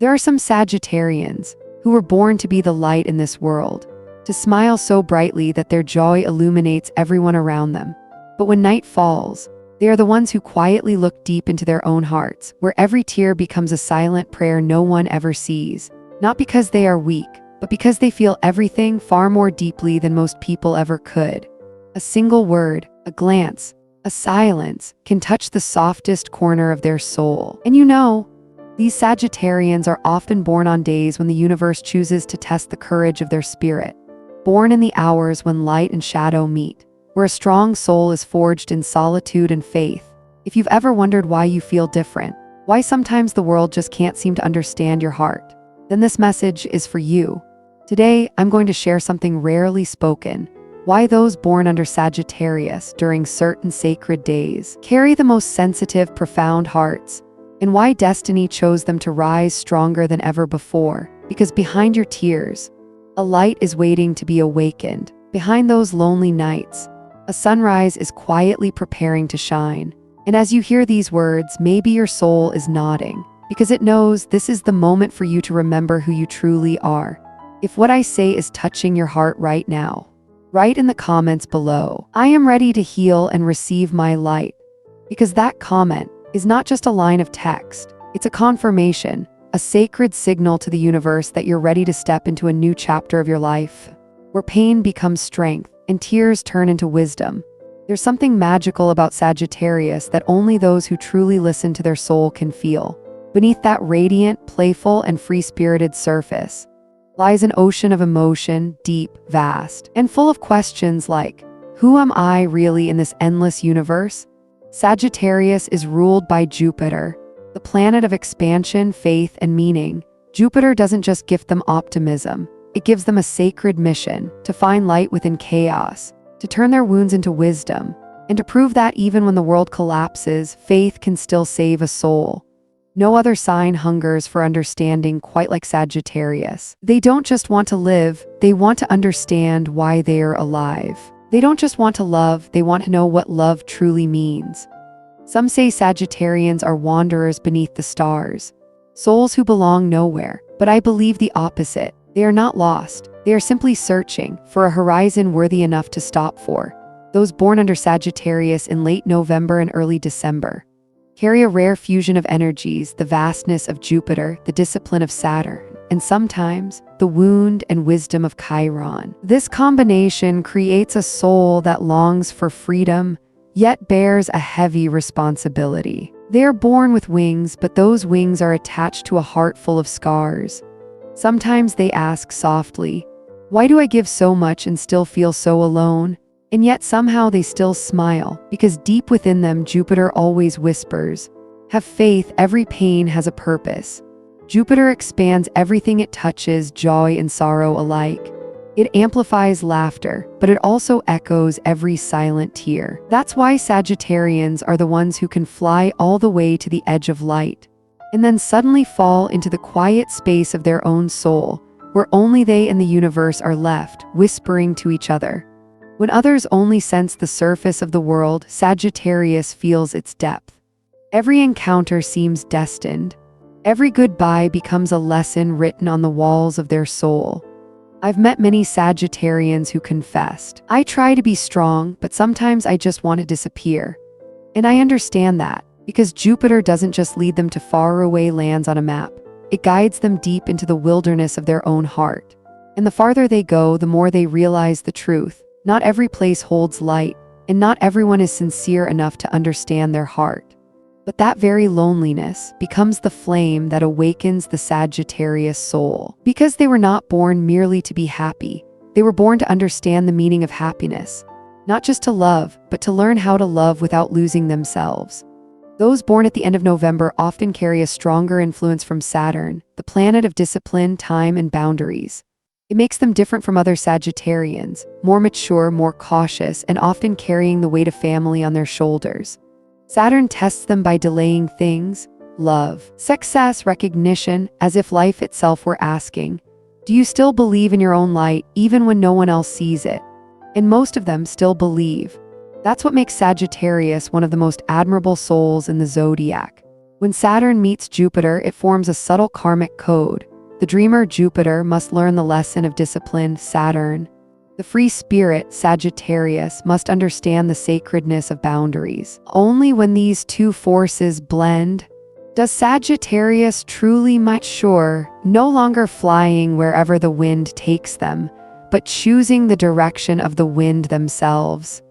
There are some Sagittarians who were born to be the light in this world, to smile so brightly that their joy illuminates everyone around them. But when night falls, they are the ones who quietly look deep into their own hearts, where every tear becomes a silent prayer no one ever sees. Not because they are weak, but because they feel everything far more deeply than most people ever could. A single word, a glance, a silence can touch the softest corner of their soul. And these Sagittarians are often born on days when the universe chooses to test the courage of their spirit. Born in the hours when light and shadow meet, where a strong soul is forged in solitude and faith. If you've ever wondered why you feel different, why sometimes the world just can't seem to understand your heart, then this message is for you. Today, I'm going to share something rarely spoken: why those born under Sagittarius during certain sacred days carry the most sensitive, profound hearts, and why destiny chose them to rise stronger than ever before. Because behind your tears, a light is waiting to be awakened. Behind those lonely nights, a sunrise is quietly preparing to shine. And as you hear these words, maybe your soul is nodding, because it knows this is the moment for you to remember who you truly are. If what I say is touching your heart right now, write in the comments below, "I am ready to heal and receive my light." Because that comment is not just a line of text, it's a confirmation, a sacred signal to the universe that you're ready to step into a new chapter of your life, where pain becomes strength and tears turn into wisdom. There's something magical about Sagittarius that only those who truly listen to their soul can feel. Beneath that radiant, playful, and free-spirited surface lies an ocean of emotion, deep, vast, and full of questions like, who am I really in this endless universe? Sagittarius is ruled by Jupiter, the planet of expansion, faith, and meaning. Jupiter doesn't just gift them optimism, it gives them a sacred mission to find light within chaos, to turn their wounds into wisdom, and to prove that even when the world collapses, faith can still save a soul. No other sign hungers for understanding quite like Sagittarius. They don't just want to live, they want to understand why they are alive. They don't just want to love, they want to know what love truly means. Some say Sagittarians are wanderers beneath the stars, souls who belong nowhere, but I believe the opposite. They are not lost, they are simply searching for a horizon worthy enough to stop for. Those born under Sagittarius in late November and early December carry a rare fusion of energies: the vastness of Jupiter, the discipline of Saturn, and sometimes the wound and wisdom of Chiron. This combination creates a soul that longs for freedom, yet bears a heavy responsibility. They are born with wings, but those wings are attached to a heart full of scars. Sometimes they ask softly, why do I give so much and still feel so alone? And yet somehow they still smile, because deep within them Jupiter always whispers, have faith, every pain has a purpose. Jupiter expands everything it touches, joy and sorrow alike. It amplifies laughter, but it also echoes every silent tear. That's why Sagittarians are the ones who can fly all the way to the edge of light, and then suddenly fall into the quiet space of their own soul, where only they and the universe are left, whispering to each other. When others only sense the surface of the world, Sagittarius feels its depth. Every encounter seems destined. Every goodbye becomes a lesson written on the walls of their soul. I've met many Sagittarians who confessed, I try to be strong, but sometimes I just want to disappear. And I understand that, because Jupiter doesn't just lead them to faraway lands on a map. It guides them deep into the wilderness of their own heart. And the farther they go, the more they realize the truth. Not every place holds light, and not everyone is sincere enough to understand their heart. But that very loneliness becomes the flame that awakens the Sagittarius soul. Because they were not born merely to be happy, they were born to understand the meaning of happiness. Not just to love, but to learn how to love without losing themselves. Those born at the end of November often carry a stronger influence from Saturn, the planet of discipline, time, and boundaries. It makes them different from other Sagittarians, more mature, more cautious, and often carrying the weight of family on their shoulders. Saturn tests them by delaying things, love, success, recognition, as if life itself were asking, do you still believe in your own light, even when no one else sees it? And most of them still believe. That's what makes Sagittarius one of the most admirable souls in the zodiac. When Saturn meets Jupiter, it forms a subtle karmic code. The dreamer Jupiter must learn the lesson of discipline, Saturn. The free spirit, Sagittarius, must understand the sacredness of boundaries. Only when these two forces blend does Sagittarius truly mature, no longer flying wherever the wind takes them, but choosing the direction of the wind themselves.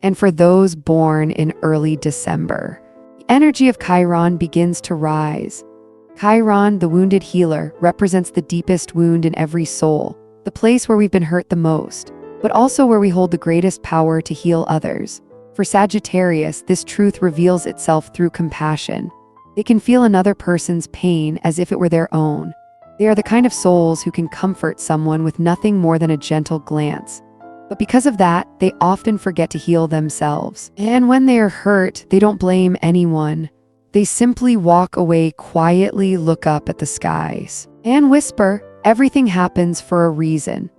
And for those born in early December, the energy of Chiron begins to rise. Chiron, the wounded healer, represents the deepest wound in every soul, the place where we've been hurt the most, but also where we hold the greatest power to heal others. For Sagittarius, this truth reveals itself through compassion. They can feel another person's pain as if it were their own. They are the kind of souls who can comfort someone with nothing more than a gentle glance. But because of that, they often forget to heal themselves. And when they are hurt, they don't blame anyone. They simply walk away quietly, look up at the skies, and whisper, "Everything happens for a reason."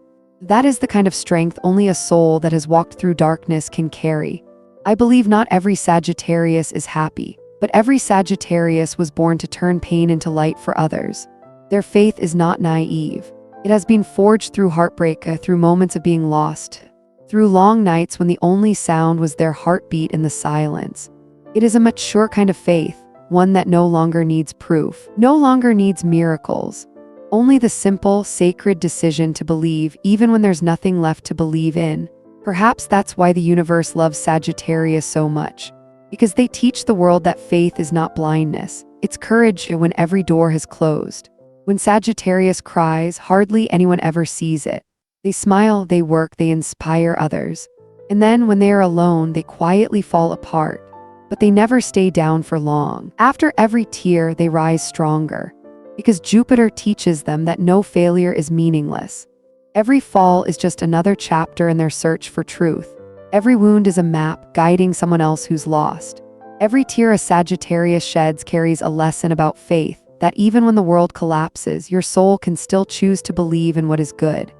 That is the kind of strength only a soul that has walked through darkness can carry. I believe not every Sagittarius is happy, but every Sagittarius was born to turn pain into light for others. Their faith is not naive. It has been forged through heartbreak, through moments of being lost, through long nights when the only sound was their heartbeat in the silence. It is a mature kind of faith, one that no longer needs proof, no longer needs miracles. Only the simple, sacred decision to believe even when there's nothing left to believe in. Perhaps that's why the universe loves Sagittarius so much. Because they teach the world that faith is not blindness, it's courage when every door has closed. When Sagittarius cries, hardly anyone ever sees it. They smile, they work, they inspire others. And then when they are alone, they quietly fall apart. But they never stay down for long. After every tear, they rise stronger. Because Jupiter teaches them that no failure is meaningless. Every fall is just another chapter in their search for truth. Every wound is a map guiding someone else who's lost. Every tear a Sagittarius sheds carries a lesson about faith, that even when the world collapses, your soul can still choose to believe in what is good.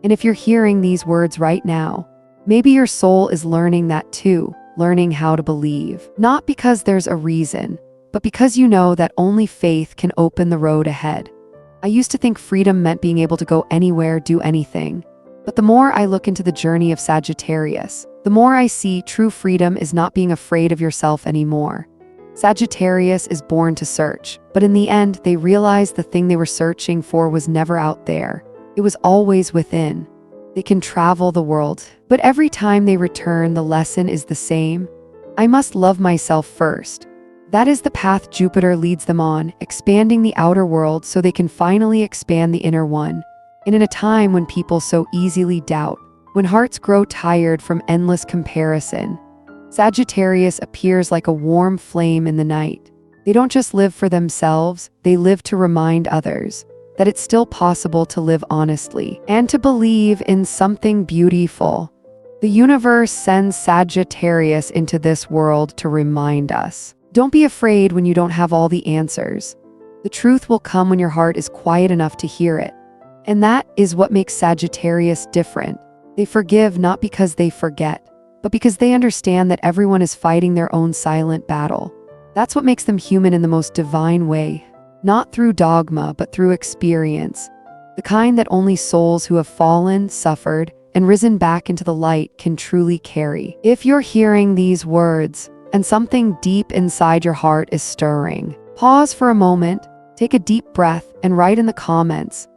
And if you're hearing these words right now, maybe your soul is learning that too, learning how to believe. Not because there's a reason, but because you know that only faith can open the road ahead. I used to think freedom meant being able to go anywhere, do anything. But the more I look into the journey of Sagittarius, the more I see true freedom is not being afraid of yourself anymore. Sagittarius is born to search, but in the end, they realize the thing they were searching for was never out there. It was always within. They can travel the world, but every time they return, the lesson is the same. I must love myself first. That is the path Jupiter leads them on, expanding the outer world so they can finally expand the inner one. And in a time when people so easily doubt, when hearts grow tired from endless comparison, Sagittarius appears like a warm flame in the night. They don't just live for themselves, they live to remind others that it's still possible to live honestly and to believe in something beautiful. The universe sends Sagittarius into this world to remind us. Don't be afraid when you don't have all the answers. The truth will come when your heart is quiet enough to hear it. And that is what makes Sagittarius different. They forgive not because they forget, but because they understand that everyone is fighting their own silent battle. That's what makes them human in the most divine way, not through dogma, but through experience, the kind that only souls who have fallen, suffered, and risen back into the light can truly carry. If you're hearing these words, and something deep inside your heart is stirring, pause for a moment, take a deep breath, and write in the comments,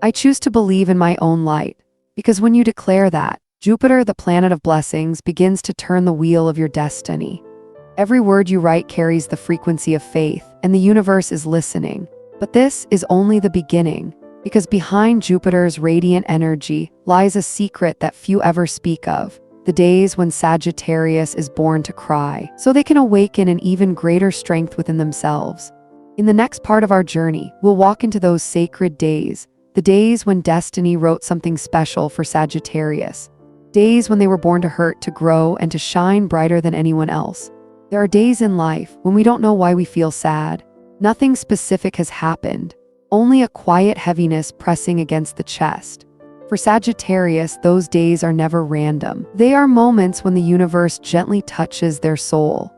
"I choose to believe in my own light." Because when you declare that, Jupiter, the planet of blessings, begins to turn the wheel of your destiny. Every word you write carries the frequency of faith, and the universe is listening. But this is only the beginning, because behind Jupiter's radiant energy lies a secret that few ever speak of: the days when Sagittarius is born to cry, so they can awaken an even greater strength within themselves. In the next part of our journey, we'll walk into those sacred days, the days when destiny wrote something special for Sagittarius. Days when they were born to hurt, to grow, and to shine brighter than anyone else. There are days in life when we don't know why we feel sad. Nothing specific has happened, only a quiet heaviness pressing against the chest. For Sagittarius, those days are never random. They are moments when the universe gently touches their soul.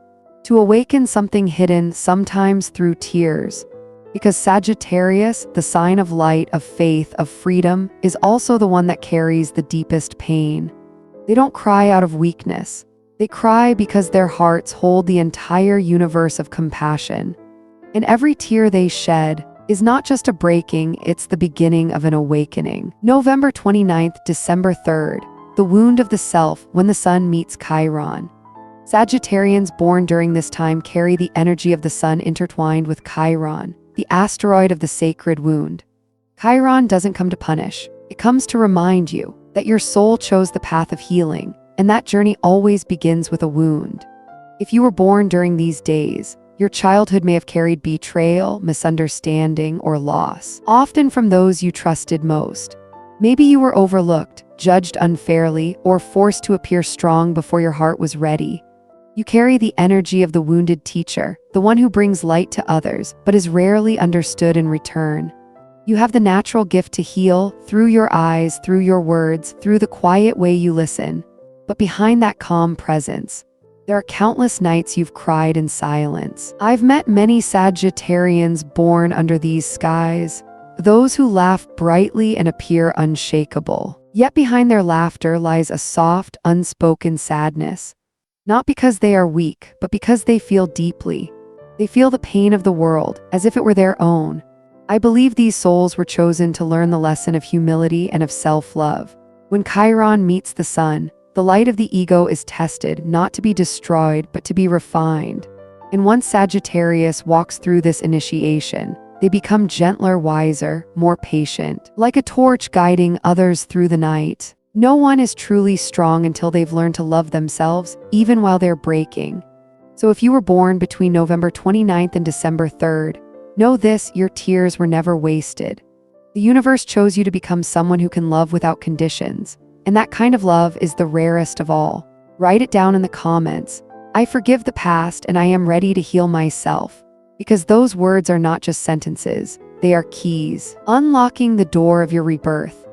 to awaken something hidden, sometimes through tears. Because Sagittarius, the sign of light, of faith, of freedom, is also the one that carries the deepest pain. They don't cry out of weakness. They cry because their hearts hold the entire universe of compassion. And every tear they shed is not just a breaking, it's the beginning of an awakening. November 29th, December 3rd, the wound of the self when the sun meets Chiron. Sagittarians born during this time carry the energy of the sun intertwined with Chiron, the asteroid of the sacred wound. Chiron doesn't come to punish. It comes to remind you that your soul chose the path of healing, and that journey always begins with a wound. If you were born during these days, your childhood may have carried betrayal, misunderstanding, or loss, often from those you trusted most. Maybe you were overlooked, judged unfairly, or forced to appear strong before your heart was ready. You carry the energy of the wounded teacher, the one who brings light to others, but is rarely understood in return. You have the natural gift to heal through your eyes, through your words, through the quiet way you listen. But behind that calm presence, there are countless nights you've cried in silence. I've met many Sagittarians born under these skies, those who laugh brightly and appear unshakable. Yet behind their laughter lies a soft, unspoken sadness. Not because they are weak, but because they feel deeply. They feel the pain of the world, as if it were their own. I believe these souls were chosen to learn the lesson of humility and of self-love. When Chiron meets the sun, the light of the ego is tested, not to be destroyed, but to be refined. And once Sagittarius walks through this initiation, they become gentler, wiser, more patient, like a torch guiding others through the night. No one is truly strong until they've learned to love themselves, even while they're breaking. So if you were born between November 29th and December 3rd, know this: your tears were never wasted. The universe chose you to become someone who can love without conditions. And that kind of love is the rarest of all. Write it down in the comments. I forgive the past and I am ready to heal myself. Because those words are not just sentences, they are keys, unlocking the door of your rebirth.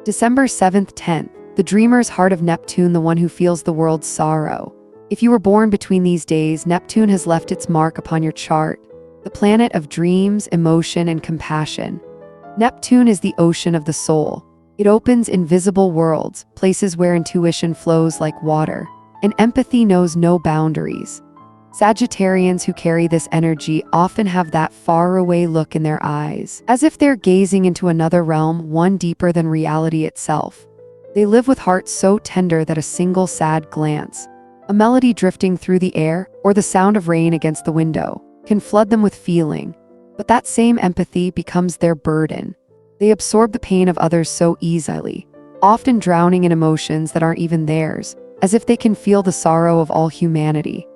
December 7th, 10th, the dreamer's heart of Neptune, the one who feels the world's sorrow. If you were born between these days, Neptune has left its mark upon your chart, the planet of dreams, emotion, and compassion. Neptune is the ocean of the soul. It opens invisible worlds, places where intuition flows like water, and empathy knows no boundaries. Sagittarians who carry this energy often have that faraway look in their eyes, as if they're gazing into another realm, one deeper than reality itself. They live with hearts so tender that a single sad glance, a melody drifting through the air, or the sound of rain against the window, can flood them with feeling. But that same empathy becomes their burden. They absorb the pain of others so easily, often drowning in emotions that aren't even theirs, as if they can feel the sorrow of all humanity.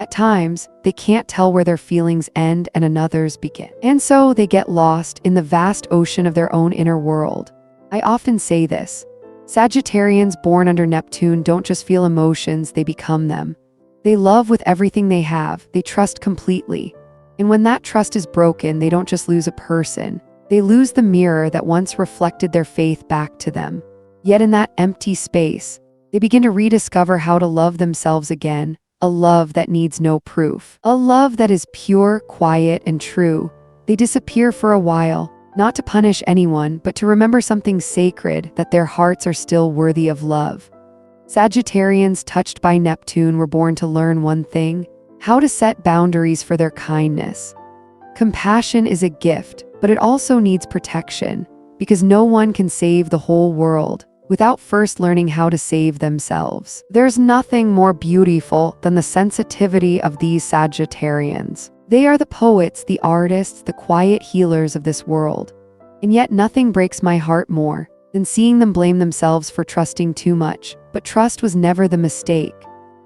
At times, they can't tell where their feelings end and another's begin. And so they get lost in the vast ocean of their own inner world. I often say this: Sagittarians born under Neptune don't just feel emotions, they become them. They love with everything they have, they trust completely. And when that trust is broken, they don't just lose a person, they lose the mirror that once reflected their faith back to them. Yet in that empty space, they begin to rediscover how to love themselves again, a love that needs no proof, a love that is pure, quiet, and true. They disappear for a while, not to punish anyone, but to remember something sacred, that their hearts are still worthy of love. Sagittarians touched by Neptune were born to learn one thing: how to set boundaries for their kindness. Compassion is a gift, but it also needs protection, because no one can save the whole world without first learning how to save themselves. There's nothing more beautiful than the sensitivity of these Sagittarians. They are the poets, the artists, the quiet healers of this world. And yet nothing breaks my heart more than seeing them blame themselves for trusting too much. But trust was never the mistake.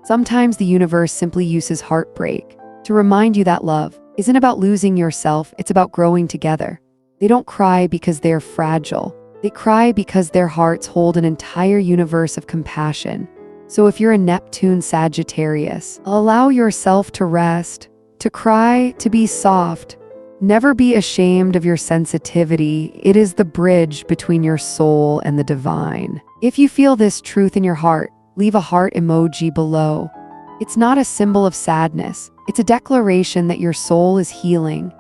Sometimes the universe simply uses heartbreak to remind you that love isn't about losing yourself, it's about growing together. They don't cry because they're fragile. They cry because their hearts hold an entire universe of compassion. So if you're a Neptune Sagittarius, allow yourself to rest, to cry, to be soft. Never be ashamed of your sensitivity. It is the bridge between your soul and the divine. If you feel this truth in your heart, leave a heart emoji below. It's not a symbol of sadness, It's a declaration that your soul is healing.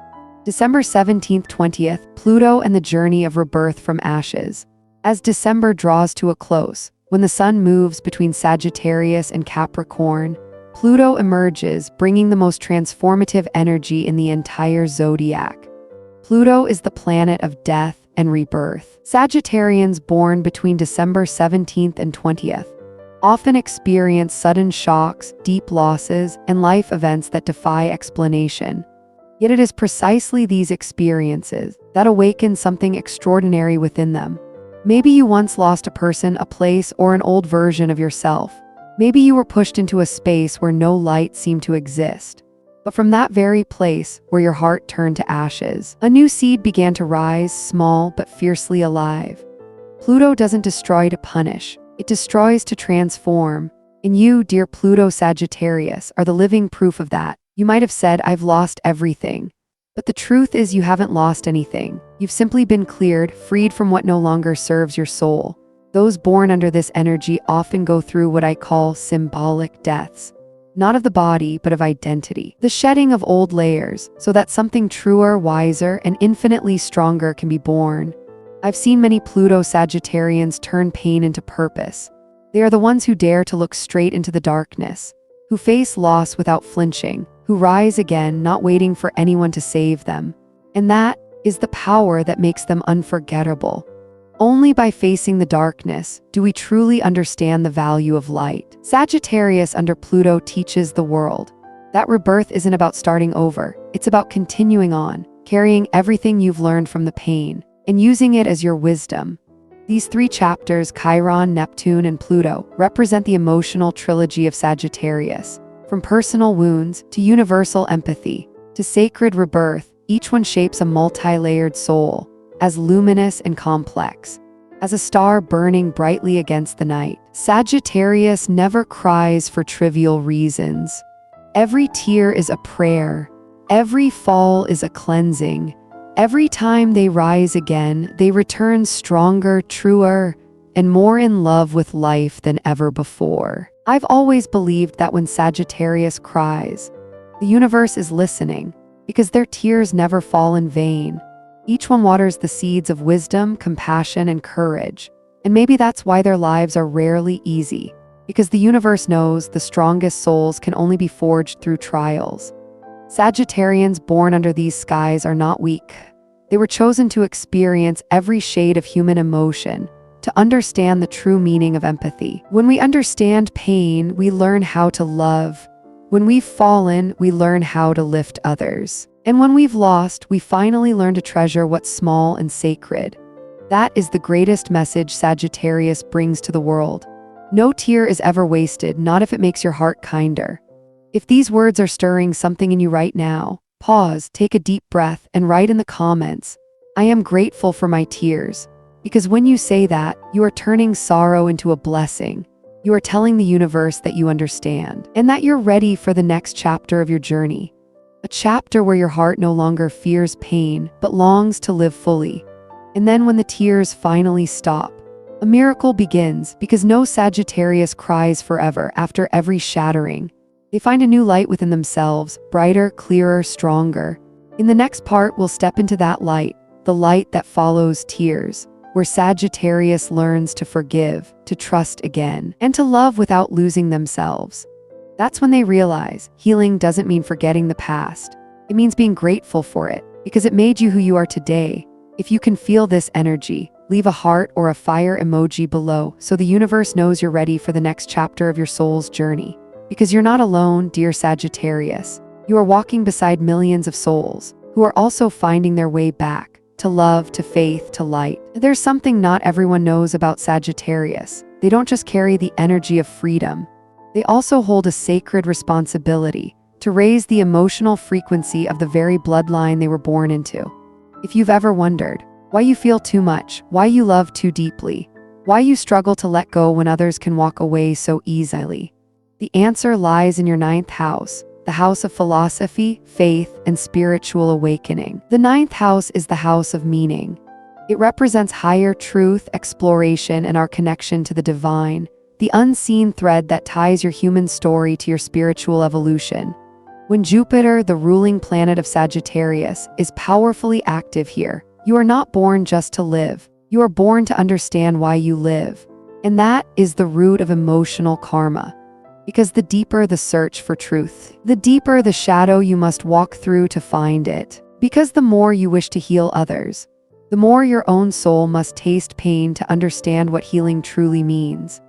December 17th, 20th, Pluto and the journey of rebirth from ashes. As December draws to a close, when the sun moves between Sagittarius and Capricorn, Pluto emerges, bringing the most transformative energy in the entire zodiac. Pluto is the planet of death and rebirth. Sagittarians born between December 17th and 20th often experience sudden shocks, deep losses, and life events that defy explanation. Yet it is precisely these experiences that awaken something extraordinary within them. Maybe you once lost a person, a place, or an old version of yourself. Maybe you were pushed into a space where no light seemed to exist. But from that very place, where your heart turned to ashes, a new seed began to rise, small but fiercely alive. Pluto doesn't destroy to punish, it destroys to transform. And you, dear Pluto Sagittarius, are the living proof of that. You might have said, "I've lost everything." But the truth is you haven't lost anything. You've simply been cleared, freed from what no longer serves your soul. Those born under this energy often go through what I call symbolic deaths. Not of the body, but of identity. The shedding of old layers, so that something truer, wiser, and infinitely stronger can be born. I've seen many Pluto Sagittarians turn pain into purpose. They are the ones who dare to look straight into the darkness, who face loss without flinching, who rise again, not waiting for anyone to save them. And that is the power that makes them unforgettable. Only by facing the darkness do we truly understand the value of light. Sagittarius under Pluto teaches the world that rebirth isn't about starting over. It's about continuing on, carrying everything you've learned from the pain, and using it as your wisdom. These three chapters, Chiron, Neptune, and Pluto, represent the emotional trilogy of Sagittarius. From personal wounds to universal empathy to sacred rebirth, each one shapes a multi-layered soul, as luminous and complex as a star burning brightly against the night. Sagittarius never cries for trivial reasons. Every tear is a prayer. Every fall is a cleansing. Every time they rise again, they return stronger, truer, and more in love with life than ever before. I've always believed that when Sagittarius cries, the universe is listening, because their tears never fall in vain. Each one waters the seeds of wisdom, compassion, and courage. And maybe that's why their lives are rarely easy, because the universe knows the strongest souls can only be forged through trials. Sagittarians born under these skies are not weak. They were chosen to experience every shade of human emotion, to understand the true meaning of empathy. When we understand pain, we learn how to love. When we've fallen, we learn how to lift others. And when we've lost, we finally learn to treasure what's small and sacred. That is the greatest message Sagittarius brings to the world. No tear is ever wasted, not if it makes your heart kinder. If these words are stirring something in you right now, pause, take a deep breath, and write in the comments, "I am grateful for my tears." Because when you say that, you are turning sorrow into a blessing. You are telling the universe that you understand, and that you're ready for the next chapter of your journey. A chapter where your heart no longer fears pain, but longs to live fully. And then when the tears finally stop, a miracle begins, because no Sagittarius cries forever after every shattering. They find a new light within themselves, brighter, clearer, stronger. In the next part, we'll step into that light, the light that follows tears, where Sagittarius learns to forgive, to trust again, and to love without losing themselves. That's when they realize healing doesn't mean forgetting the past. It means being grateful for it, because it made you who you are today. If you can feel this energy, leave a heart or a fire emoji below so the universe knows you're ready for the next chapter of your soul's journey. Because you're not alone, dear Sagittarius. You are walking beside millions of souls who are also finding their way back to love, to faith, to light. There's something not everyone knows about Sagittarius. They don't just carry the energy of freedom. They also hold a sacred responsibility to raise the emotional frequency of the very bloodline they were born into. If you've ever wondered why you feel too much, why you love too deeply, why you struggle to let go when others can walk away so easily, the answer lies in your ninth house, the house of philosophy, faith, and spiritual awakening. The ninth house is the house of meaning. It represents higher truth, exploration, and our connection to the divine, the unseen thread that ties your human story to your spiritual evolution. When Jupiter, the ruling planet of Sagittarius, is powerfully active here, you are not born just to live. You are born to understand why you live. And that is the root of emotional karma. Because the deeper the search for truth, the deeper the shadow you must walk through to find it. Because the more you wish to heal others, the more your own soul must taste pain to understand what healing truly means.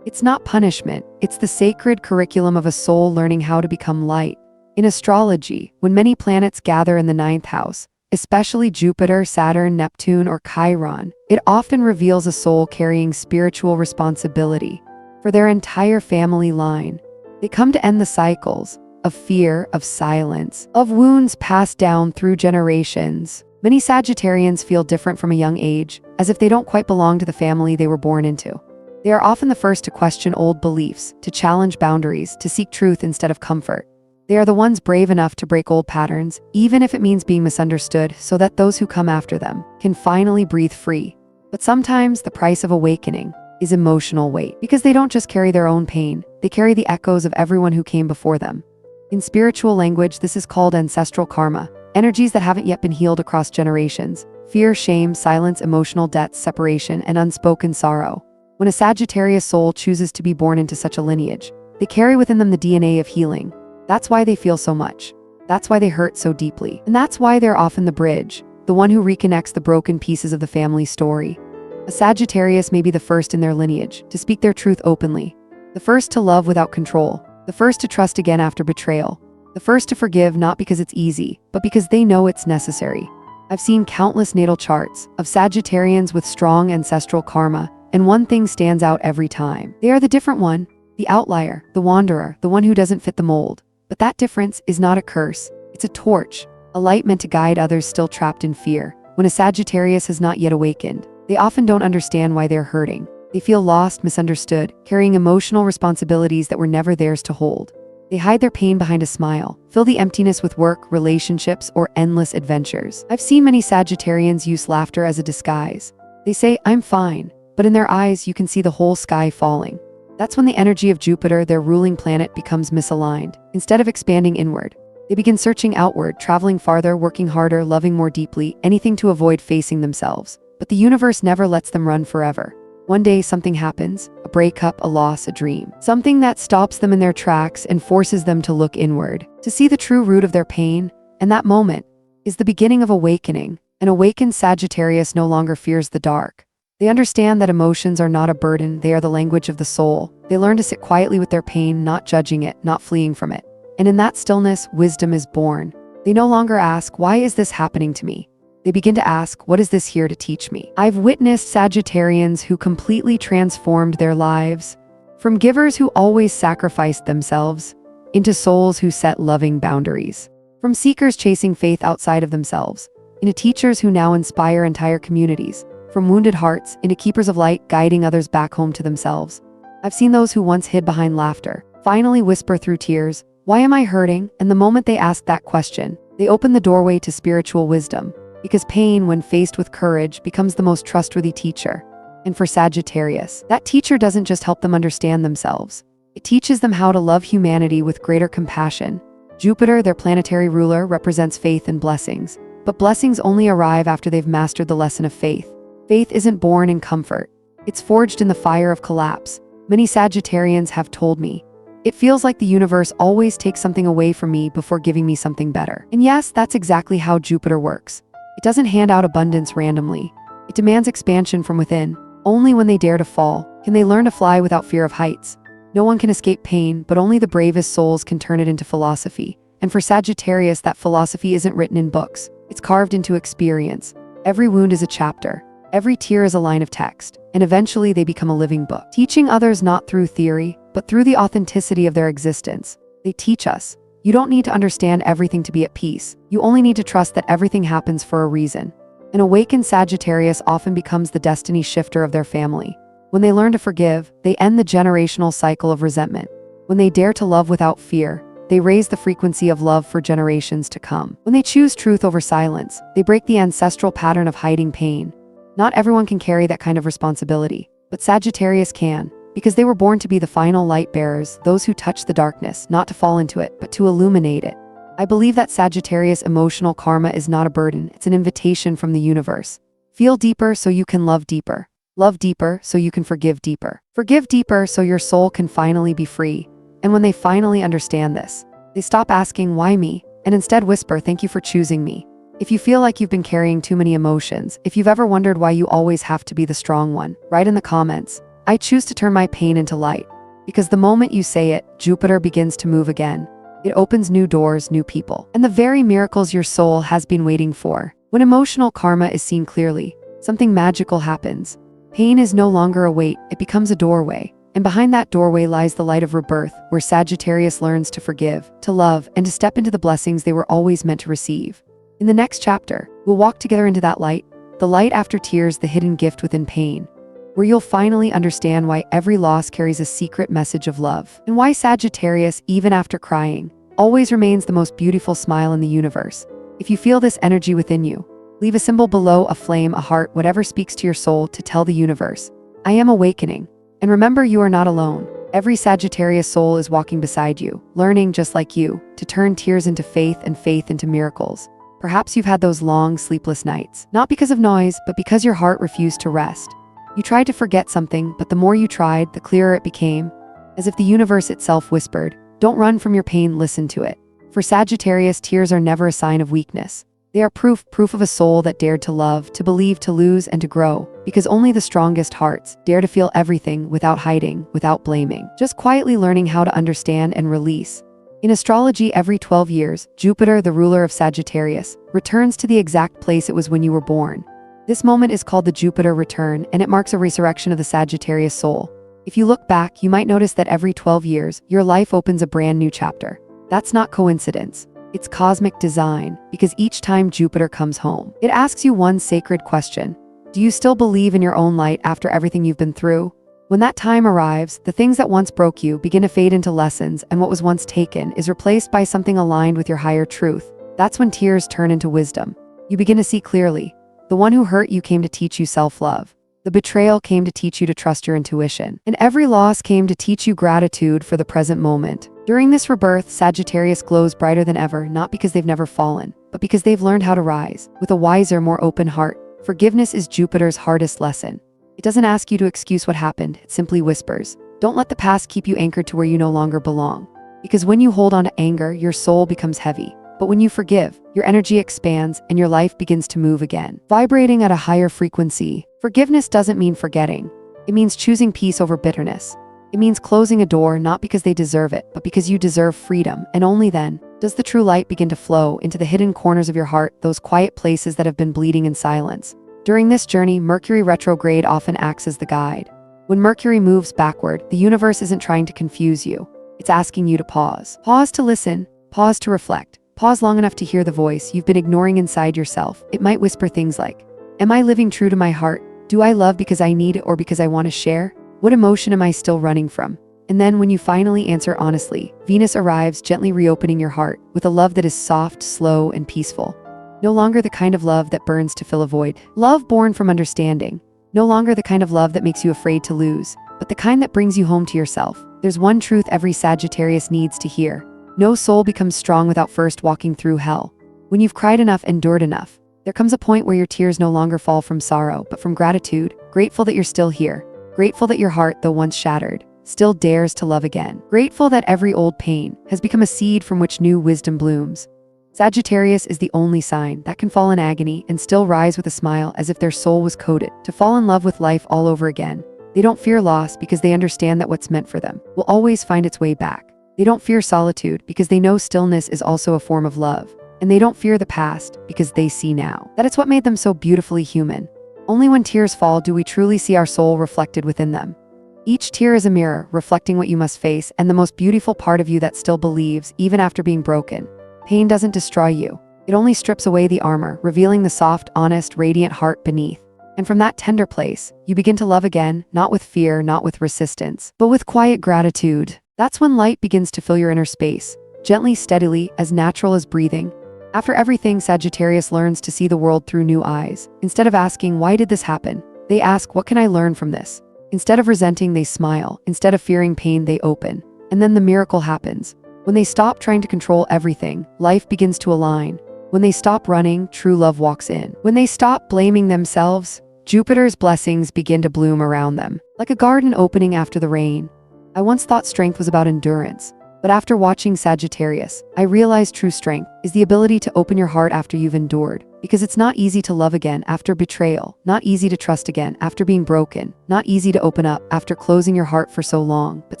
It's not punishment, it's the sacred curriculum of a soul learning how to become light. In astrology, when many planets gather in the ninth house, especially Jupiter, Saturn, Neptune, or Chiron, it often reveals a soul carrying spiritual responsibility for their entire family line. They come to end the cycles of fear, of silence, of wounds passed down through generations. Many Sagittarians feel different from a young age, as if they don't quite belong to the family they were born into. They are often the first to question old beliefs, to challenge boundaries, to seek truth instead of comfort. They are the ones brave enough to break old patterns, even if it means being misunderstood, so that those who come after them can finally breathe free. But sometimes the price of awakening is emotional weight, because they don't just carry their own pain, they carry the echoes of everyone who came before them. In spiritual language, this is called ancestral karma, energies that haven't yet been healed across generations. Fear, shame, silence, emotional debts, separation, and unspoken sorrow. When a Sagittarius soul chooses to be born into such a lineage, they carry within them the DNA of healing. That's why they feel so much. That's why they hurt so deeply. And that's why they're often the bridge, the one who reconnects the broken pieces of the family story. A Sagittarius may be the first in their lineage to speak their truth openly, the first to love without control, the first to trust again after betrayal, the first to forgive not because it's easy, but because they know it's necessary. I've seen countless natal charts of Sagittarians with strong ancestral karma, and one thing stands out every time. They are the different one, the outlier, the wanderer, the one who doesn't fit the mold. But that difference is not a curse, it's a torch, a light meant to guide others still trapped in fear. When a Sagittarius has not yet awakened, they often don't understand why they're hurting. They feel lost, misunderstood, carrying emotional responsibilities that were never theirs to hold. They hide their pain behind a smile, fill the emptiness with work, relationships, or endless adventures. I've seen many Sagittarians use laughter as a disguise. They say, "I'm fine," but in their eyes you can see the whole sky falling. That's when the energy of Jupiter, their ruling planet, becomes misaligned. Instead of expanding inward, they begin searching outward, traveling farther, working harder, loving more deeply, anything to avoid facing themselves. But the universe never lets them run forever. One day something happens, a breakup, a loss, a dream. Something that stops them in their tracks and forces them to look inward, to see the true root of their pain. And that moment is the beginning of awakening. An awakened Sagittarius no longer fears the dark. They understand that emotions are not a burden, they are the language of the soul. They learn to sit quietly with their pain, not judging it, not fleeing from it. And in that stillness, wisdom is born. They no longer ask, "Why is this happening to me?" They begin to ask, "What is this here to teach me?" I've witnessed Sagittarians who completely transformed their lives, from givers who always sacrificed themselves, into souls who set loving boundaries, from seekers chasing faith outside of themselves, into teachers who now inspire entire communities, from wounded hearts into keepers of light guiding others back home to themselves. I've seen those who once hid behind laughter finally whisper through tears, "Why am I hurting?" And the moment they ask that question, they open the doorway to spiritual wisdom. Because pain, when faced with courage, becomes the most trustworthy teacher. And for Sagittarius, that teacher doesn't just help them understand themselves. It teaches them how to love humanity with greater compassion. Jupiter, their planetary ruler, represents faith and blessings. But blessings only arrive after they've mastered the lesson of faith. Faith isn't born in comfort. It's forged in the fire of collapse. Many Sagittarians have told me, "It feels like the universe always takes something away from me before giving me something better." And yes, that's exactly how Jupiter works. It doesn't hand out abundance randomly. It demands expansion from within. Only when they dare to fall can they learn to fly without fear of heights. No one can escape pain, but only the bravest souls can turn it into philosophy. And for Sagittarius, that philosophy isn't written in books. It's carved into experience. Every wound is a chapter. Every tear is a line of text. And eventually they become a living book, teaching others not through theory, but through the authenticity of their existence. They teach us, you don't need to understand everything to be at peace. You only need to trust that everything happens for a reason. An awakened Sagittarius often becomes the destiny shifter of their family. When they learn to forgive, they end the generational cycle of resentment. When they dare to love without fear, they raise the frequency of love for generations to come. When they choose truth over silence, they break the ancestral pattern of hiding pain. Not everyone can carry that kind of responsibility, but Sagittarius can, because they were born to be the final light bearers, those who touch the darkness, not to fall into it, but to illuminate it. I believe that Sagittarius emotional karma is not a burden, it's an invitation from the universe. Feel deeper so you can love deeper. Love deeper so you can forgive deeper. Forgive deeper so your soul can finally be free. And when they finally understand this, they stop asking, why me? And instead whisper, thank you for choosing me. If you feel like you've been carrying too many emotions, if you've ever wondered why you always have to be the strong one, write in the comments, I choose to turn my pain into light. Because the moment you say it, Jupiter begins to move again. It opens new doors, new people, and the very miracles your soul has been waiting for. When emotional karma is seen clearly, something magical happens. Pain is no longer a weight, it becomes a doorway. And behind that doorway lies the light of rebirth, where Sagittarius learns to forgive, to love, and to step into the blessings they were always meant to receive. In the next chapter, we'll walk together into that light, the light after tears, the hidden gift within pain, where you'll finally understand why every loss carries a secret message of love, and why Sagittarius, even after crying, always remains the most beautiful smile in the universe. If you feel this energy within you, leave a symbol below, a flame, a heart, whatever speaks to your soul to tell the universe, I am awakening. And remember, you are not alone. Every Sagittarius soul is walking beside you, learning just like you, to turn tears into faith and faith into miracles. Perhaps you've had those long, sleepless nights, not because of noise, but because your heart refused to rest. You tried to forget something, but the more you tried, the clearer it became, as if the universe itself whispered, don't run from your pain, listen to it. For Sagittarius, tears are never a sign of weakness. They are proof of a soul that dared to love, to believe, to lose, and to grow, because only the strongest hearts dare to feel everything without hiding, without blaming, just quietly learning how to understand and release. In astrology, every 12 years, Jupiter, the ruler of Sagittarius, returns to the exact place it was when you were born. This moment is called the Jupiter return, and it marks a resurrection of the Sagittarius soul. If you look back, you might notice that every 12 years, your life opens a brand new chapter. That's not coincidence. It's cosmic design, because each time Jupiter comes home, it asks you one sacred question. Do you still believe in your own light after everything you've been through? When that time arrives, the things that once broke you begin to fade into lessons, and what was once taken is replaced by something aligned with your higher truth. That's when tears turn into wisdom. You begin to see clearly. The one who hurt you came to teach you self-love. The betrayal came to teach you to trust your intuition. And every loss came to teach you gratitude for the present moment. During this rebirth, Sagittarius glows brighter than ever, not because they've never fallen, but because they've learned how to rise, with a wiser, more open heart. Forgiveness is Jupiter's hardest lesson. It doesn't ask you to excuse what happened, it simply whispers, don't let the past keep you anchored to where you no longer belong. Because when you hold on to anger, your soul becomes heavy. But when you forgive, your energy expands and your life begins to move again, vibrating at a higher frequency. Forgiveness doesn't mean forgetting. It means choosing peace over bitterness. It means closing a door not because they deserve it, but because you deserve freedom, and only then does the true light begin to flow into the hidden corners of your heart, those quiet places that have been bleeding in silence. During this journey, Mercury retrograde often acts as the guide. When Mercury moves backward, the universe isn't trying to confuse you. It's asking you to pause. Pause to listen, pause to reflect. Pause long enough to hear the voice you've been ignoring inside yourself. It might whisper things like, am I living true to my heart? Do I love because I need it or because I want to share? What emotion am I still running from? And then when you finally answer honestly, Venus arrives, gently reopening your heart with a love that is soft, slow, and peaceful. No longer the kind of love that burns to fill a void. Love born from understanding. No longer the kind of love that makes you afraid to lose, but the kind that brings you home to yourself. There's one truth every Sagittarius needs to hear. No soul becomes strong without first walking through hell. When you've cried enough, endured enough, there comes a point where your tears no longer fall from sorrow, but from gratitude, grateful that you're still here, grateful that your heart, though once shattered, still dares to love again, grateful that every old pain has become a seed from which new wisdom blooms. Sagittarius is the only sign that can fall in agony and still rise with a smile as if their soul was coded to fall in love with life all over again. They don't fear loss because they understand that what's meant for them will always find its way back. They don't fear solitude because they know stillness is also a form of love. And they don't fear the past because they see now that it's what made them so beautifully human. Only when tears fall do we truly see our soul reflected within them. Each tear is a mirror reflecting what you must face and the most beautiful part of you that still believes even after being broken. Pain doesn't destroy you. It only strips away the armor, revealing the soft, honest, radiant heart beneath. And from that tender place, you begin to love again, not with fear, not with resistance, but with quiet gratitude. That's when light begins to fill your inner space, gently, steadily, as natural as breathing. After everything, Sagittarius learns to see the world through new eyes. Instead of asking, why did this happen? They ask, what can I learn from this? Instead of resenting, they smile. Instead of fearing pain, they open. And then the miracle happens. When they stop trying to control everything, life begins to align. When they stop running, true love walks in. When they stop blaming themselves, Jupiter's blessings begin to bloom around them, like a garden opening after the rain. I once thought strength was about endurance, but after watching Sagittarius, I realized true strength is the ability to open your heart after you've endured. Because it's not easy to love again after betrayal, not easy to trust again after being broken, not easy to open up after closing your heart for so long, but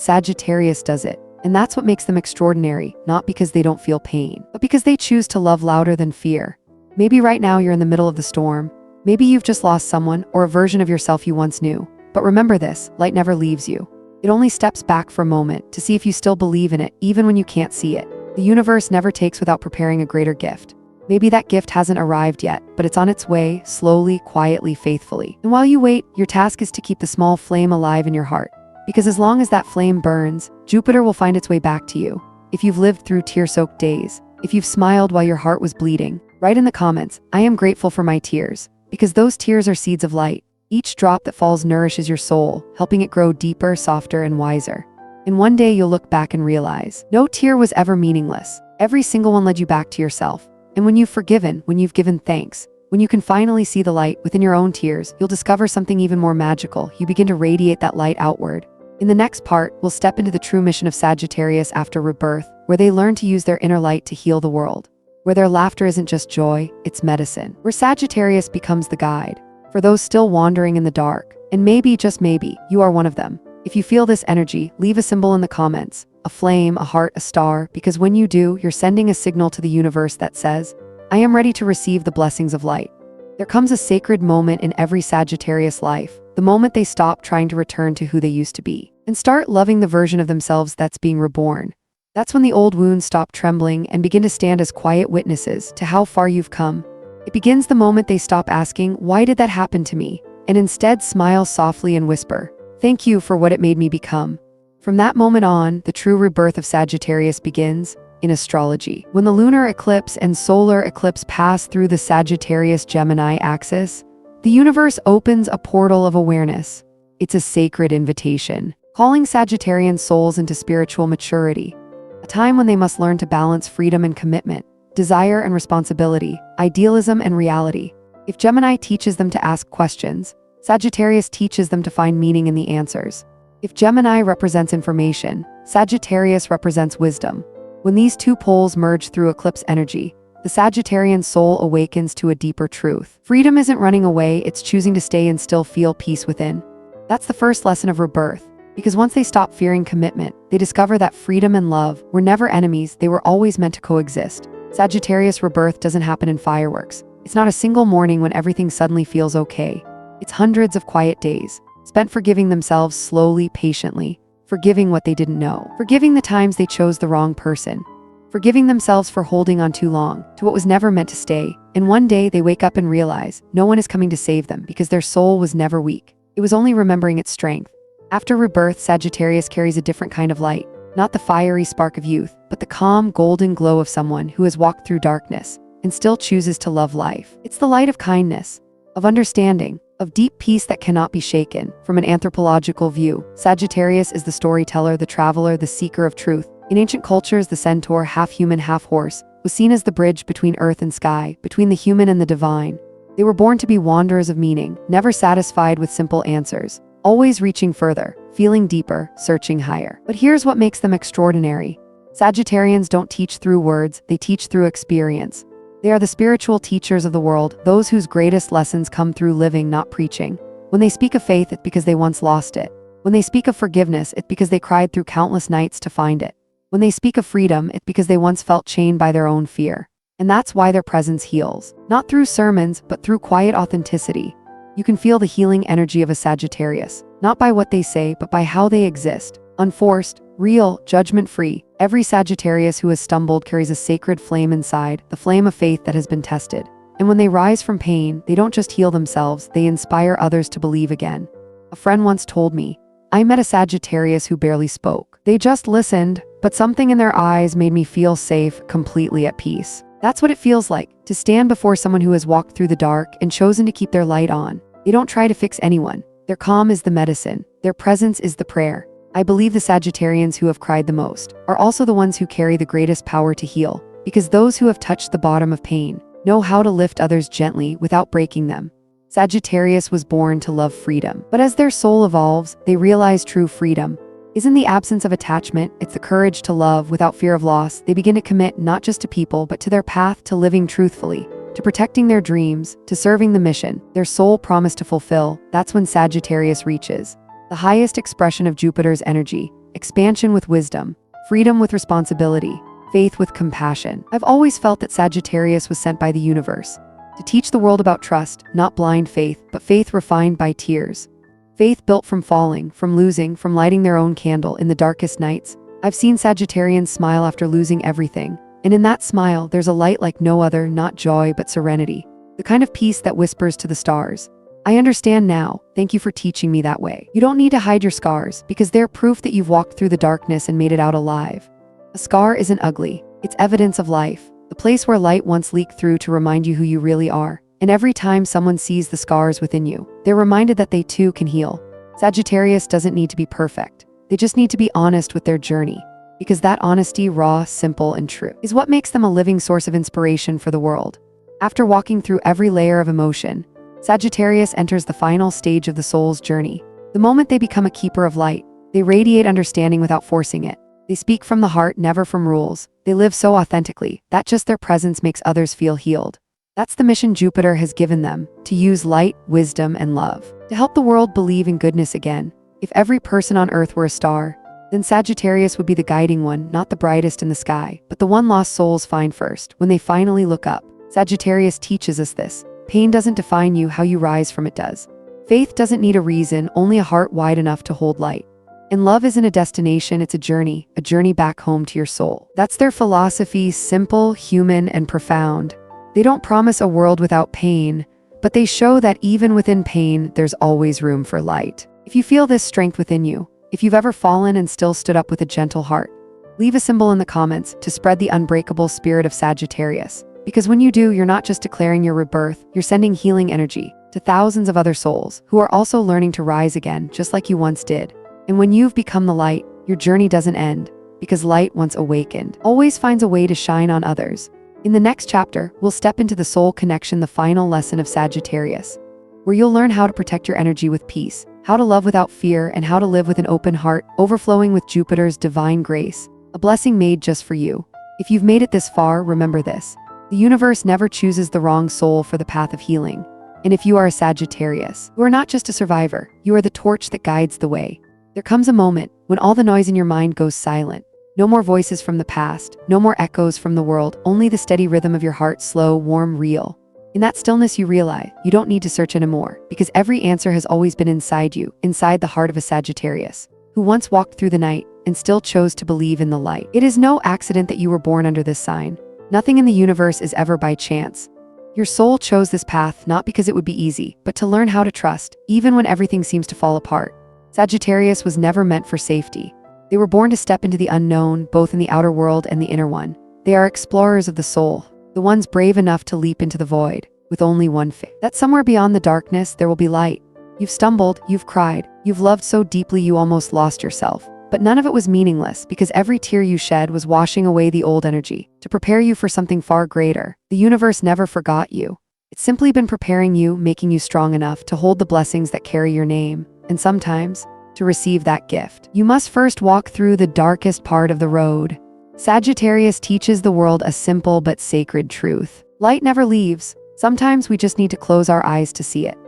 Sagittarius does it. And that's what makes them extraordinary, not because they don't feel pain, but because they choose to love louder than fear. Maybe right now you're in the middle of the storm. Maybe you've just lost someone or a version of yourself you once knew. But remember this, light never leaves you. It only steps back for a moment to see if you still believe in it, even when you can't see it. The universe never takes without preparing a greater gift. Maybe that gift hasn't arrived yet, but it's on its way, slowly, quietly, faithfully. And while you wait, your task is to keep the small flame alive in your heart. Because as long as that flame burns, Jupiter will find its way back to you. If you've lived through tear-soaked days, if you've smiled while your heart was bleeding, write in the comments, "I am grateful for my tears." Because those tears are seeds of light. Each drop that falls nourishes your soul, helping it grow deeper, softer, and wiser. And one day you'll look back and realize, no tear was ever meaningless. Every single one led you back to yourself. And when you've forgiven, when you've given thanks, when you can finally see the light within your own tears, you'll discover something even more magical. You begin to radiate that light outward. In the next part, we'll step into the true mission of Sagittarius after rebirth, where they learn to use their inner light to heal the world. Where their laughter isn't just joy, it's medicine. Where Sagittarius becomes the guide for those still wandering in the dark. And maybe, just maybe, you are one of them. If you feel this energy, leave a symbol in the comments. A flame, a heart, a star, because when you do, you're sending a signal to the universe that says, I am ready to receive the blessings of light. There comes a sacred moment in every Sagittarius life, the moment they stop trying to return to who they used to be, and start loving the version of themselves that's being reborn. That's when the old wounds stop trembling and begin to stand as quiet witnesses to how far you've come. It begins the moment they stop asking, why did that happen to me? And instead smile softly and whisper, thank you for what it made me become. From that moment on, the true rebirth of Sagittarius begins in astrology. When the lunar eclipse and solar eclipse pass through the Sagittarius-Gemini axis, the universe opens a portal of awareness. It's a sacred invitation, calling Sagittarian souls into spiritual maturity. A time when they must learn to balance freedom and commitment, desire and responsibility, idealism and reality. If Gemini teaches them to ask questions, Sagittarius teaches them to find meaning in the answers. If Gemini represents information, Sagittarius represents wisdom. When these two poles merge through eclipse energy, the Sagittarian soul awakens to a deeper truth. Freedom isn't running away, it's choosing to stay and still feel peace within. That's the first lesson of rebirth. Because once they stop fearing commitment, they discover that freedom and love were never enemies, they were always meant to coexist. Sagittarius rebirth doesn't happen in fireworks. It's not a single morning when everything suddenly feels okay. It's hundreds of quiet days, spent forgiving themselves slowly, patiently, forgiving what they didn't know, forgiving the times they chose the wrong person, forgiving themselves for holding on too long to what was never meant to stay. And one day they wake up and realize no one is coming to save them because their soul was never weak. It was only remembering its strength. After rebirth, Sagittarius carries a different kind of light, not the fiery spark of youth, but the calm, golden glow of someone who has walked through darkness and still chooses to love life. It's the light of kindness, of understanding, of deep peace that cannot be shaken. From an anthropological view, Sagittarius is the storyteller, the traveler, the seeker of truth. In ancient cultures, the centaur, half human, half horse, was seen as the bridge between earth and sky, between the human and the divine. They were born to be wanderers of meaning, never satisfied with simple answers, always reaching further, feeling deeper, searching higher. But here's what makes them extraordinary. Sagittarians don't teach through words, they teach through experience. They are the spiritual teachers of the world, those whose greatest lessons come through living, not preaching. When they speak of faith, it's because they once lost it. When they speak of forgiveness, it's because they cried through countless nights to find it. When they speak of freedom, it's because they once felt chained by their own fear. And that's why their presence heals. Not through sermons, but through quiet authenticity. You can feel the healing energy of a Sagittarius, not by what they say, but by how they exist. Unforced, real, judgment-free. Every Sagittarius who has stumbled carries a sacred flame inside, the flame of faith that has been tested. And when they rise from pain, they don't just heal themselves, they inspire others to believe again. A friend once told me, I met a Sagittarius who barely spoke. They just listened, but something in their eyes made me feel safe, completely at peace. That's what it feels like, to stand before someone who has walked through the dark and chosen to keep their light on. They don't try to fix anyone. Their calm is the medicine. Their presence is the prayer. I believe the Sagittarians who have cried the most are also the ones who carry the greatest power to heal, because those who have touched the bottom of pain know how to lift others gently without breaking them. Sagittarius was born to love freedom, but as their soul evolves, they realize true freedom isn't the absence of attachment, it's the courage to love without fear of loss. They begin to commit not just to people, but to their path to living truthfully, to protecting their dreams, to serving the mission their soul promised to fulfill. That's when Sagittarius reaches the highest expression of Jupiter's energy: expansion with wisdom, freedom with responsibility, faith with compassion. I've always felt that Sagittarius was sent by the universe to teach the world about trust, not blind faith, but faith refined by tears. Faith built from falling, from losing, from lighting their own candle in the darkest nights. I've seen Sagittarians smile after losing everything, and in that smile, there's a light like no other, not joy, but serenity. The kind of peace that whispers to the stars, I understand now, thank you for teaching me that way. You don't need to hide your scars, because they're proof that you've walked through the darkness and made it out alive. A scar isn't ugly, it's evidence of life, the place where light once leaked through to remind you who you really are. And every time someone sees the scars within you, they're reminded that they too can heal. Sagittarius doesn't need to be perfect. They just need to be honest with their journey. Because that honesty, raw, simple, and true, is what makes them a living source of inspiration for the world. After walking through every layer of emotion, Sagittarius enters the final stage of the soul's journey. The moment they become a keeper of light, they radiate understanding without forcing it. They speak from the heart, never from rules. They live so authentically that just their presence makes others feel healed. That's the mission Jupiter has given them, to use light, wisdom, and love to help the world believe in goodness again. If every person on Earth were a star, then Sagittarius would be the guiding one, not the brightest in the sky, but the one lost souls find first when they finally look up. Sagittarius teaches us this. Pain doesn't define you, how you rise from it does. Faith doesn't need a reason, only a heart wide enough to hold light. And love isn't a destination, it's a journey back home to your soul. That's their philosophy, simple, human, and profound. They don't promise a world without pain, but they show that even within pain, there's always room for light. If you feel this strength within you, if you've ever fallen and still stood up with a gentle heart, leave a symbol in the comments to spread the unbreakable spirit of Sagittarius. Because when you do, you're not just declaring your rebirth, you're sending healing energy to thousands of other souls who are also learning to rise again, just like you once did. And when you've become the light, your journey doesn't end, because light, once awakened, always finds a way to shine on others. In the next chapter, we'll step into the soul connection, the final lesson of Sagittarius, where you'll learn how to protect your energy with peace, how to love without fear, and how to live with an open heart, overflowing with Jupiter's divine grace, a blessing made just for you. If you've made it this far, remember this. The universe never chooses the wrong soul for the path of healing. And if you are a Sagittarius, you are not just a survivor, you are the torch that guides the way. There comes a moment when all the noise in your mind goes silent. No more voices from the past, no more echoes from the world, only the steady rhythm of your heart, slow, warm, real. In that stillness you realize you don't need to search anymore, because every answer has always been inside you, inside the heart of a Sagittarius, who once walked through the night and still chose to believe in the light. It is no accident that you were born under this sign. Nothing in the universe is ever by chance. Your soul chose this path not because it would be easy, but to learn how to trust, even when everything seems to fall apart. Sagittarius was never meant for safety. They were born to step into the unknown, both in the outer world and the inner one. They are explorers of the soul, the ones brave enough to leap into the void, with only one faith: that somewhere beyond the darkness there will be light. You've stumbled, you've cried, you've loved so deeply you almost lost yourself. But none of it was meaningless, because every tear you shed was washing away the old energy, to prepare you for something far greater. The universe never forgot you. It's simply been preparing you, making you strong enough to hold the blessings that carry your name. And sometimes, to receive that gift, you must first walk through the darkest part of the road. Sagittarius teaches the world a simple but sacred truth. Light never leaves. Sometimes we just need to close our eyes to see it.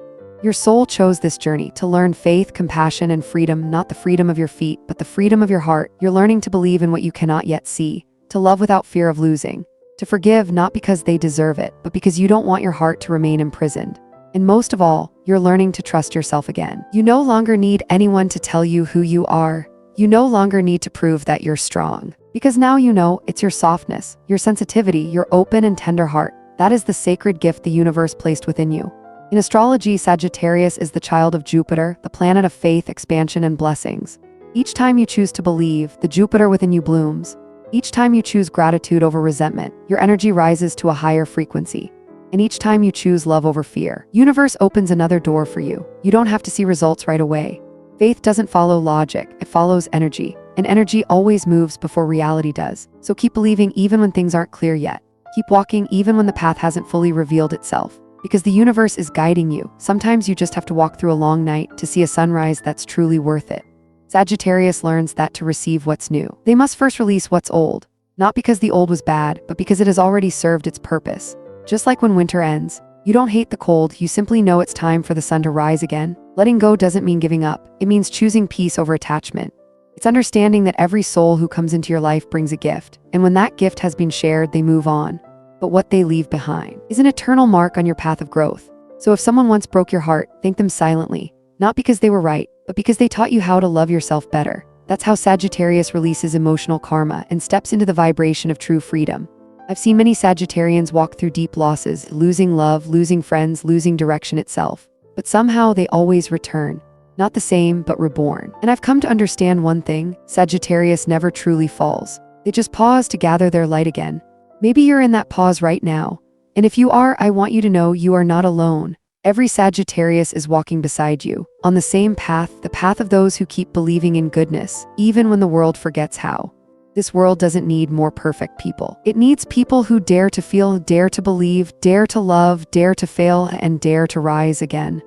Your soul chose this journey to learn faith, compassion, and freedom, not the freedom of your feet, but the freedom of your heart. You're learning to believe in what you cannot yet see, to love without fear of losing, to forgive not because they deserve it, but because you don't want your heart to remain imprisoned. And most of all, you're learning to trust yourself again. You no longer need anyone to tell you who you are. You no longer need to prove that you're strong. Because now you know it's your softness, your sensitivity, your open and tender heart. That is the sacred gift the universe placed within you. In astrology, Sagittarius is the child of Jupiter, the planet of faith, expansion, and blessings. Each time you choose to believe, the Jupiter within you blooms. Each time you choose gratitude over resentment, your energy rises to a higher frequency. And each time you choose love over fear, universe opens another door for you. You don't have to see results right away. Faith doesn't follow logic, it follows energy. And energy always moves before reality does. So keep believing even when things aren't clear yet. Keep walking even when the path hasn't fully revealed itself. Because the universe is guiding you. Sometimes you just have to walk through a long night to see a sunrise that's truly worth it. Sagittarius learns that to receive what's new, they must first release what's old. Not because the old was bad, but because it has already served its purpose. Just like when winter ends, you don't hate the cold, you simply know it's time for the sun to rise again. Letting go doesn't mean giving up, it means choosing peace over attachment. It's understanding that every soul who comes into your life brings a gift, and when that gift has been shared, they move on. But what they leave behind is an eternal mark on your path of growth. So if someone once broke your heart, thank them silently, not because they were right, but because they taught you how to love yourself better. That's how Sagittarius releases emotional karma and steps into the vibration of true freedom. I've seen many Sagittarians walk through deep losses, losing love, losing friends, losing direction itself. But somehow they always return. Not the same, but reborn. And I've come to understand one thing: Sagittarius never truly falls. They just pause to gather their light again. Maybe you're in that pause right now. And if you are, I want you to know you are not alone. Every Sagittarius is walking beside you, on the same path, the path of those who keep believing in goodness, even when the world forgets how. This world doesn't need more perfect people. It needs people who dare to feel, dare to believe, dare to love, dare to fail, and dare to rise again.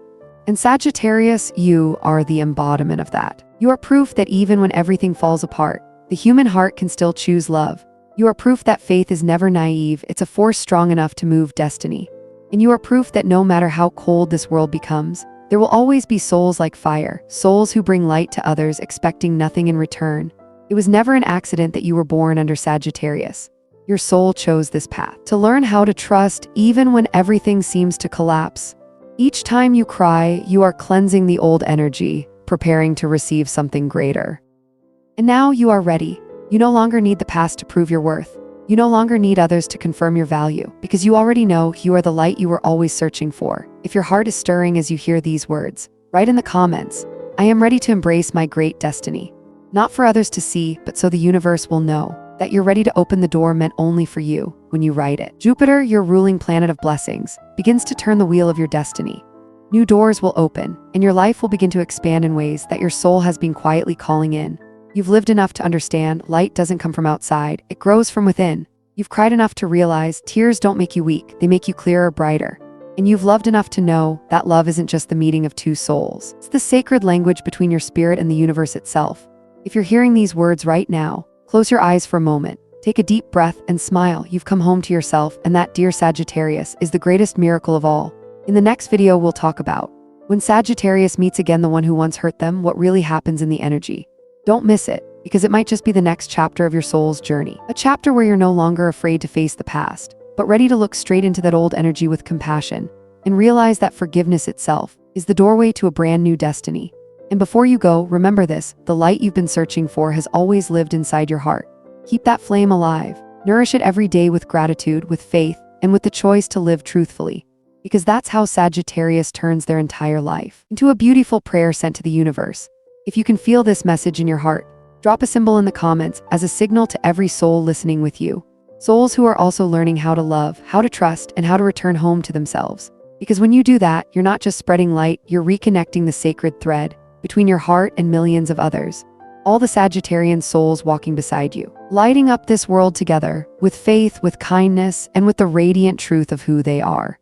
And Sagittarius, you are the embodiment of that. You are proof that even when everything falls apart, the human heart can still choose love. You are proof that faith is never naive, it's a force strong enough to move destiny. And you are proof that no matter how cold this world becomes, there will always be souls like fire, souls who bring light to others expecting nothing in return. It was never an accident that you were born under Sagittarius. Your soul chose this path, to learn how to trust even when everything seems to collapse. Each time you cry, you are cleansing the old energy, preparing to receive something greater. And now you are ready. You no longer need the past to prove your worth. You no longer need others to confirm your value, because you already know you are the light you were always searching for. If your heart is stirring as you hear these words, write in the comments, "I am ready to embrace my great destiny." Not for others to see, but so the universe will know that you're ready to open the door meant only for you when you write it. Jupiter, your ruling planet of blessings, begins to turn the wheel of your destiny. New doors will open, and your life will begin to expand in ways that your soul has been quietly calling in. You've lived enough to understand light doesn't come from outside, it grows from within. You've cried enough to realize tears don't make you weak, they make you clearer, brighter. And you've loved enough to know that love isn't just the meeting of two souls. It's the sacred language between your spirit and the universe itself. If you're hearing these words right now, close your eyes for a moment, take a deep breath and smile. You've come home to yourself, and that, dear Sagittarius, is the greatest miracle of all. In the next video, we'll talk about when Sagittarius meets again the one who once hurt them, what really happens in the energy. Don't miss it, because it might just be the next chapter of your soul's journey. A chapter where you're no longer afraid to face the past, but ready to look straight into that old energy with compassion and realize that forgiveness itself is the doorway to a brand new destiny. And before you go, remember this: the light you've been searching for has always lived inside your heart. Keep that flame alive. Nourish it every day with gratitude, with faith, and with the choice to live truthfully. Because that's how Sagittarius turns their entire life into a beautiful prayer sent to the universe. If you can feel this message in your heart, drop a symbol in the comments as a signal to every soul listening with you. Souls who are also learning how to love, how to trust, and how to return home to themselves. Because when you do that, you're not just spreading light, you're reconnecting the sacred thread between your heart and millions of others. All the Sagittarian souls walking beside you, lighting up this world together, with faith, with kindness, and with the radiant truth of who they are.